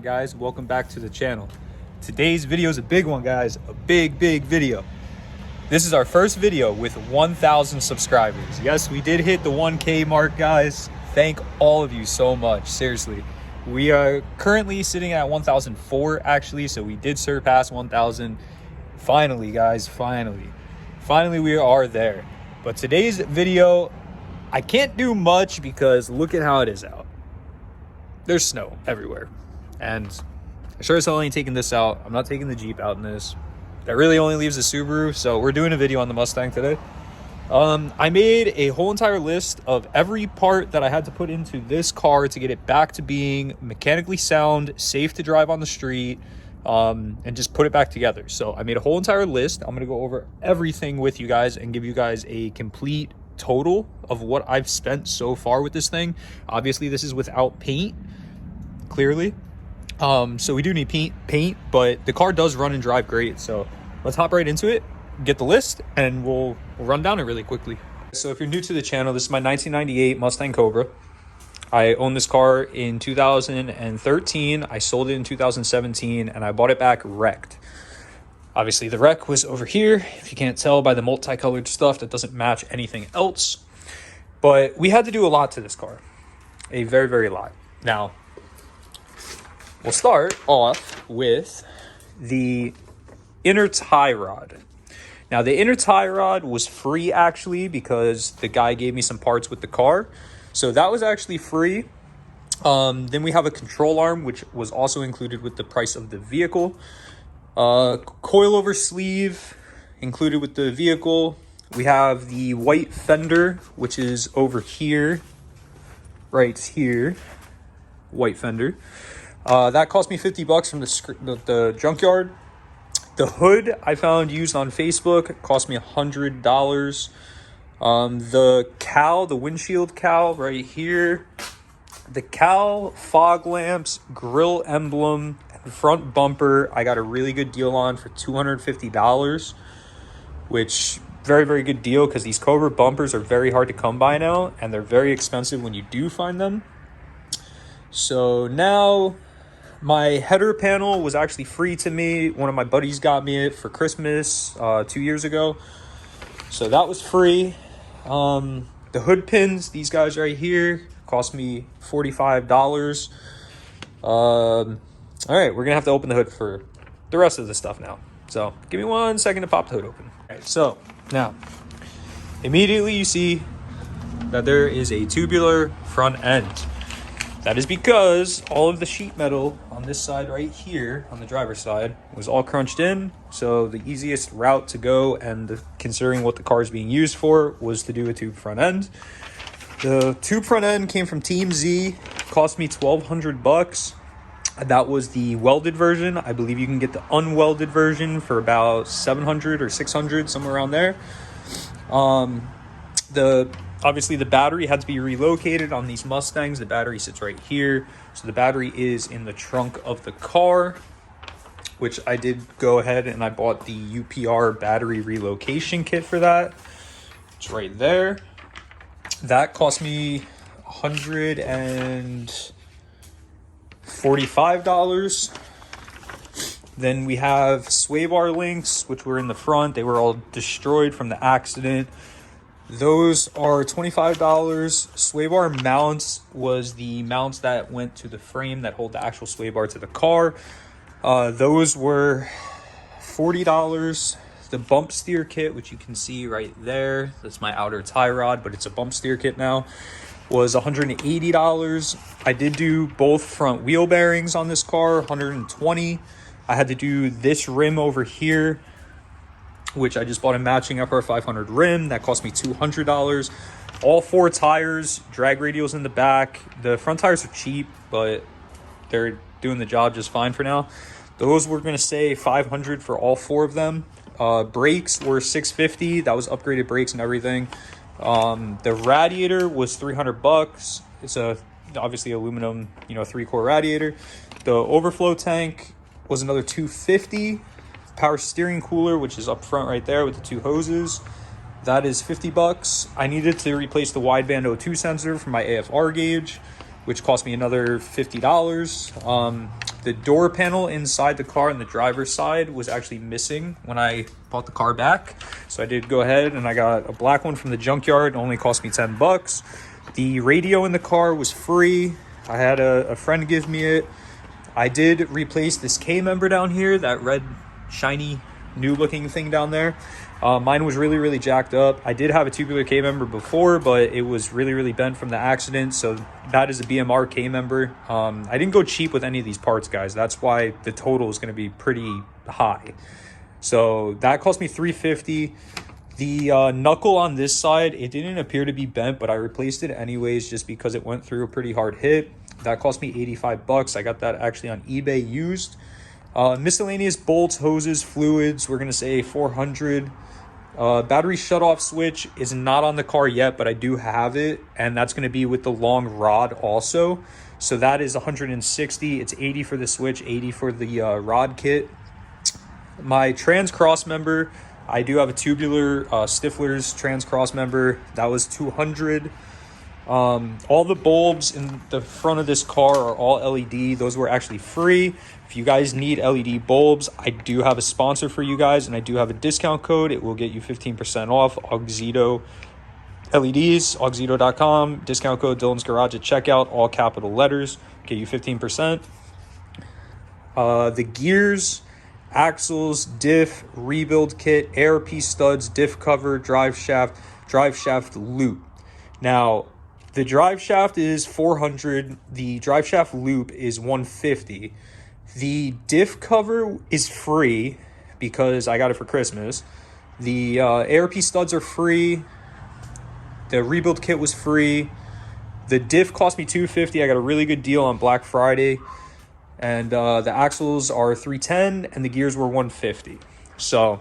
on, guys? Welcome back to the channel. Today's video is a big one, guys. A big video. This is our first video with 1,000 subscribers. Yes, we did hit the 1K mark, guys. Thank all of you so much. Seriously, we are currently sitting at 1,004 actually, so we did surpass 1,000. Finally, guys, finally we are there. But today's video, I can't do much because look at how it is out. There's snow everywhere, and I sure as hell ain't taking this out. I'm not taking the Jeep out in this. That really only leaves the Subaru, so we're doing a video on the Mustang today. I made a whole entire list of every part that I had to put into this car to get it back to being mechanically sound, safe to drive on the street, and just put it back together. So I made a whole entire list. I'm gonna go over everything with you guys and give you guys a complete total of what I've spent so far with this thing. Obviously this is without paint, clearly, so we do need paint, but the car does run and drive great. So let's hop right into it, get the list, and we'll run down it really quickly. So if you're new to the channel, this is my 1998 Mustang Cobra. I owned this car in 2013. I sold it in 2017, and I bought it back wrecked. Obviously the wreck was over here, if you can't tell by the multicolored stuff that doesn't match anything else. But we had to do a lot to this car, a very lot. Now we'll start off with the inner tie rod. Now the inner tie rod was free actually, because the guy gave me some parts with the car, so that was actually free. Then we have a control arm, which was also included with the price of the vehicle. Coilover sleeve included with the vehicle. We have the white fender, which is over here, right here, white fender. That cost me $50 from the junkyard. The hood I found used on Facebook, cost me $100. The cowl, the windshield cowl right here, the cowl, fog lamps, grill emblem, and front bumper I got a really good deal on for $250, which very good deal, because these Cobra bumpers are very hard to come by now, and they're very expensive when you do find them. So now my header panel was actually free to me. One of my buddies got me it for Christmas 2 years ago, so that was free. The hood pins, these guys right here, cost me $45. All right, we're gonna have to open the hood for the rest of the stuff now, so give me 1 second to pop the hood open. All right, so now immediately you see that there is a tubular front end. That is because all of the sheet metal on this side right here, on the driver's side, was all crunched in. So the easiest route to go, and considering what the car is being used for, was to do a tube front end. The tube front end came from Team Z, cost me $1,200. That was the welded version. I believe you can get the unwelded version for about $700 or $600, somewhere around there. Obviously the battery had to be relocated on these Mustangs. The battery sits right here. So the battery is in the trunk of the car, which I did go ahead and I bought the UPR battery relocation kit for that. It's right there. That cost me $145. Then we have sway bar links, which were in the front. They were all destroyed from the accident. Those are $25. Sway bar mounts was the mounts that went to the frame that hold the actual sway bar to the car. Those were $40. The bump steer kit, which you can see right there, that's my outer tie rod, but it's a bump steer kit now, was $180. I did do both front wheel bearings on this car, $120. I had to do this rim over here, which I just bought a matching FR 500 rim. That cost me $200. All 4 tires, drag radials in the back. The front tires are cheap, but they're doing the job just fine for now. Those were going to say $500 for all 4 of them. Brakes were $650. That was upgraded brakes and everything. The radiator was $300. It's obviously aluminum, 3-core radiator. The overflow tank was another $250. Power steering cooler, which is up front right there with the 2 hoses, that is $50. I needed to replace the wideband O2 sensor for my AFR gauge, which cost me another $50. The door panel inside the car on the driver's side was actually missing when I bought the car back. So I did go ahead and I got a black one from the junkyard. It only cost me 10 bucks. The radio in the car was free. I had a friend give me it. I did replace this K-member down here, that red shiny new looking thing down there. Mine was really jacked up. I did have a tubular K-member before, but it was really bent from the accident. So that is a BMR K-member. I didn't go cheap with any of these parts, guys. That's why the total is going to be pretty high. So that cost me $350. The knuckle on this side, it didn't appear to be bent, but I replaced it anyways just because it went through a pretty hard hit. That cost me 85 bucks. I got that actually on eBay used. Miscellaneous bolts, hoses, fluids, we're going to say 400. Battery shutoff switch is not on the car yet, but I do have it, and that's going to be with the long rod also. So that is 160. It's 80 for the switch, 80 for the rod kit. My trans cross member, I do have a tubular Stifler's trans cross member. That was 200. All the bulbs in the front of this car are all LED. Those were actually free. If you guys need LED bulbs, I do have a sponsor for you guys, and I do have a discount code. It will get you 15% off. Auxito LEDs, auxito.com, discount code Dylan's Garage at checkout, all capital letters, get you 15%. The gears, axles, diff, rebuild kit, ARP studs, diff cover, drive shaft loop. Now, the drive shaft is 400. The drive shaft loop is 150. The diff cover is free because I got it for Christmas. The ARP studs are free. The rebuild kit was free. The diff cost me $250. I got a really good deal on Black Friday. And the axles are 310 and the gears were 150. So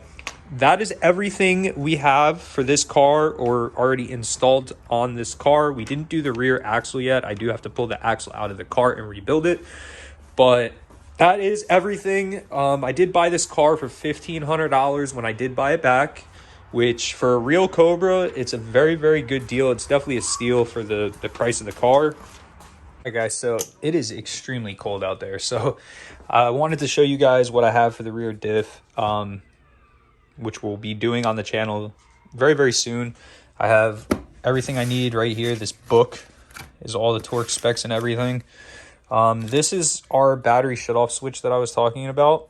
that is everything we have for this car or already installed on this car. We didn't do the rear axle yet. I do have to pull the axle out of the car and rebuild it. But that is everything. I did buy this car for $1,500 when I did buy it back, which for a real Cobra, it's a very good deal. It's definitely a steal for the price of the car. Alright guys, so it is extremely cold out there. So I wanted to show you guys what I have for the rear diff, which we'll be doing on the channel very soon. I have everything I need right here. This book is all the torque specs and everything. This is our battery shutoff switch that I was talking about.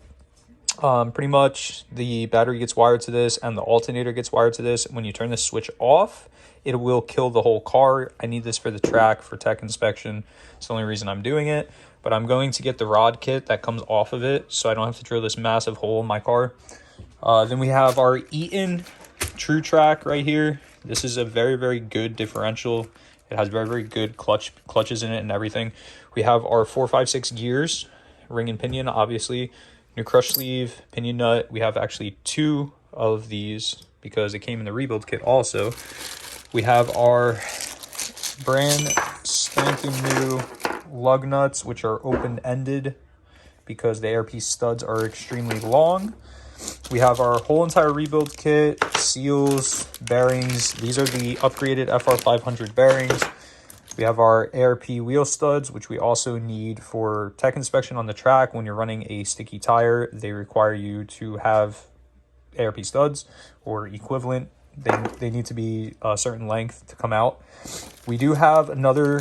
Pretty much the battery gets wired to this and the alternator gets wired to this. When you turn the switch off, it will kill the whole car. I need this for the track for tech inspection. It's the only reason I'm doing it. But I'm going to get the rod kit that comes off of it so I don't have to drill this massive hole in my car. Then we have our Eaton True Track right here. This is a very good differential. It has very good clutches in it and everything. We have our 456 gears, ring and pinion, obviously. New crush sleeve, pinion nut. We have actually 2 of these because it came in the rebuild kit also. We have our brand spanking new lug nuts, which are open-ended because the ARP studs are extremely long. We have our whole entire rebuild kit, seals, bearings. These are the upgraded FR500 bearings. We have our ARP wheel studs, which we also need for tech inspection on the track. When you're running a sticky tire, they require you to have ARP studs or equivalent. They need to be a certain length to come out. We do have another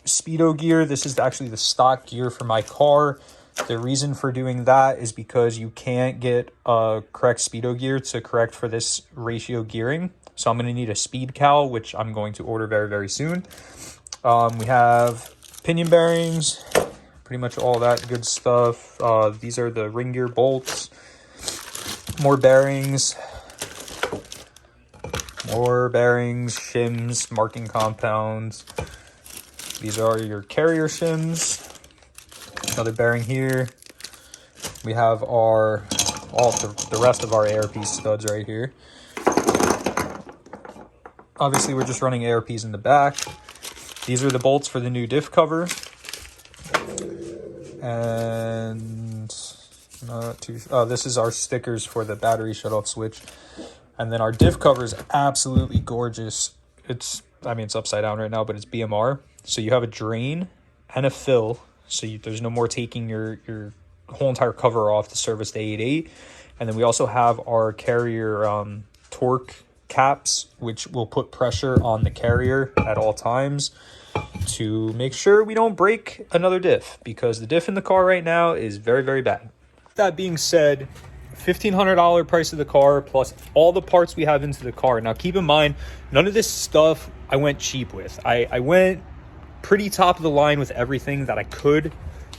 Speedo gear. This is actually the stock gear for my car. The reason for doing that is because you can't get a correct Speedo gear to correct for this ratio gearing. So I'm going to need a speed cowl, which I'm going to order very soon. We have pinion bearings, pretty much all that good stuff. These are the ring gear bolts. More bearings, shims, marking compounds. These are your carrier shims. Another bearing here. We have all the rest of our ARP studs right here. Obviously, we're just running ARPs in the back. These are the bolts for the new diff cover. And this is our stickers for the battery shutoff switch. And then our diff cover is absolutely gorgeous. It's upside down right now, but it's BMR. So you have a drain and a fill. so there's no more taking your whole entire cover off to service the 8.8. And then we also have our carrier torque caps, which will put pressure on the carrier at all times to make sure we don't break another diff, because the diff in the car right now is very, very bad. That being said, $1,500 price of the car plus all the parts we have into the car. Now keep in mind, none of this stuff I went cheap with. I went pretty top of the line with everything that I could.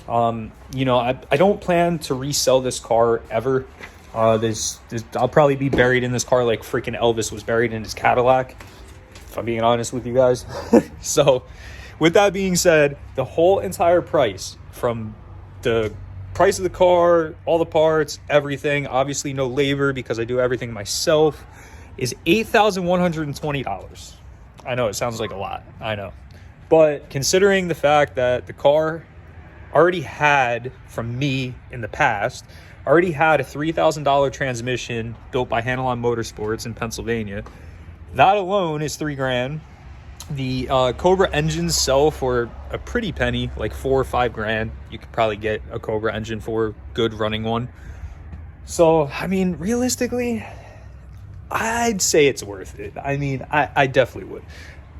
You know, I don't plan to resell this car ever. I'll probably be buried in this car like freaking Elvis was buried in his Cadillac, if I'm being honest with you guys. So with that being said, the whole entire price, from the price of the car, all the parts, everything, obviously no labor because I do everything myself, is $8,120. I know it sounds like a lot, I know. But considering the fact that the car already had, from me in the past, already had a $3,000 transmission built by Hanalon Motorsports in Pennsylvania, that alone is $3,000. The Cobra engines sell for a pretty penny, like $4 or $5 you could probably get a Cobra engine for a good running one. So I mean, realistically, I'd say it's worth it. I mean, I definitely would.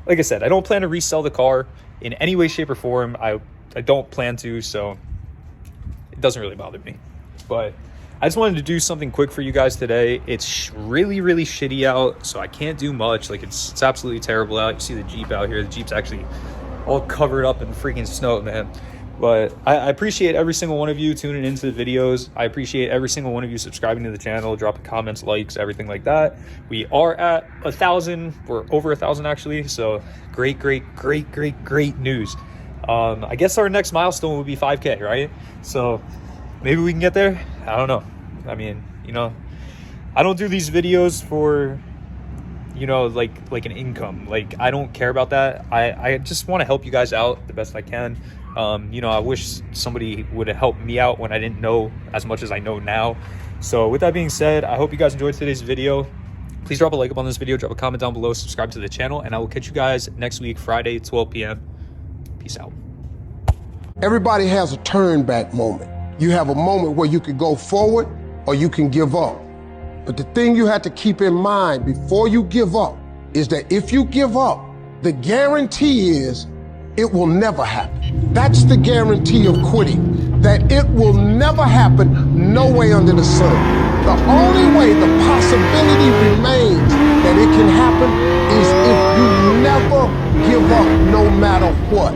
Like I said, I don't plan to resell the car in any way, shape, or form. I don't plan to, so it doesn't really bother me. But I just wanted to do something quick for you guys today. It's really, really shitty out, so I can't do much. Like, it's absolutely terrible out. You see the Jeep out here. The Jeep's actually all covered up in freaking snow, man. But I appreciate every single one of you tuning into the videos. I appreciate every single one of you subscribing to the channel, dropping comments, likes, everything like that. We are at 1,000. We're over 1,000 actually. So great, great, great, great, great news. I guess our next milestone would be 5K, right? So maybe we can get there. I don't know. I mean, you know, I don't do these videos for, you know, like an income. Like, I don't care about that. I just want to help you guys out the best I can. You know, I wish somebody would have helped me out when I didn't know as much as I know now. So with that being said, I hope you guys enjoyed today's video. Please drop a like up on this video, drop a comment down below, subscribe to the channel, and I will catch you guys next week, Friday, 12 p.m. Peace out. Everybody has a turn back moment. You have a moment where you can go forward or you can give up. But the thing you have to keep in mind before you give up is that if you give up, the guarantee is it will never happen. That's the guarantee of quitting, that it will never happen, no way under the sun. The only way the possibility remains that it can happen is if you never give up no matter what.